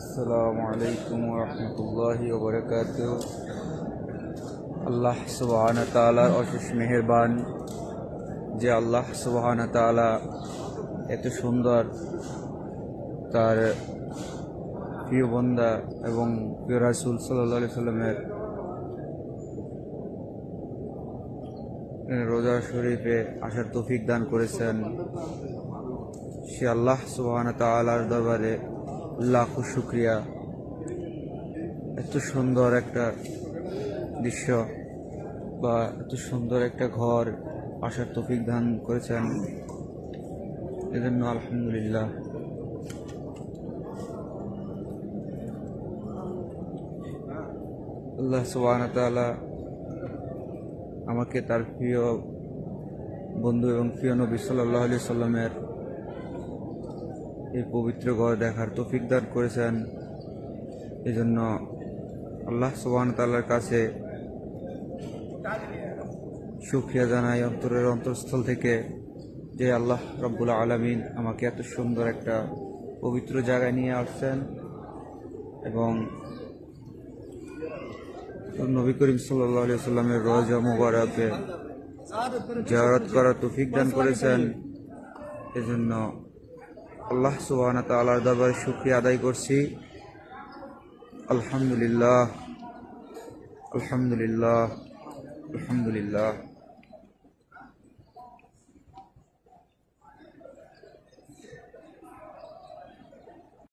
আসসালামু আলাইকুম রহমতুল্লাহি ওবরাকাতুহু। আল্লাহ সুবহানাহু ওয়া তাআলার অশেষ মেহেরবান যে আল্লাহ সুবহানাহু ওয়া তাআলা এত সুন্দর তার প্রিয় বান্দা এবং প্রিয় রাসূল সাল্লাল্লাহু আলাইহি সাল্লামের রোজা শরীফে আসার তৌফিক দান করেছেন। সে আল্লাহ সুবহানাহু ওয়া তাআলার দরবারে লাখো শুকরিয়া। এত সুন্দর একটা দৃশ্য বা এত সুন্দর একটা ঘর আসার তৌফিক দান করেছেন, এজন্য আলহামদুলিল্লাহ। আল্লাহ সুবহানাহু ওয়া তাআলা আমাকে তার প্রিয় বন্ধু এবং প্রিয় নবী সাল্লাল্লাহু আলাইহি সাল্লামের এই পবিত্র ঘর দেখার তৌফিক দান করেছেন। এজন্য আল্লাহ সুবহানাহু ওয়া তাআলার কাছে শুকরিয়া জানাই অন্তরের অন্তঃস্থল থেকে যে আল্লাহ রাব্বুল আলামিন আমাকে এত সুন্দর একটা পবিত্র জায়গায় নিয়ে আসছেন এবং নবী করিম সাল্লাল্লাহু আলাইহি সাল্লামের রওজা মুবারকে জিয়ারত করার তৌফিক দান করেছেন। এজন্য আল্লাহ সুবহানাহু ওয়া তাআলার দরবারে শুকরিয়া আদায় করছি। আলহামদুলিল্লাহ, আলহামদুলিল্লাহ, আলহামদুলিল্লাহ।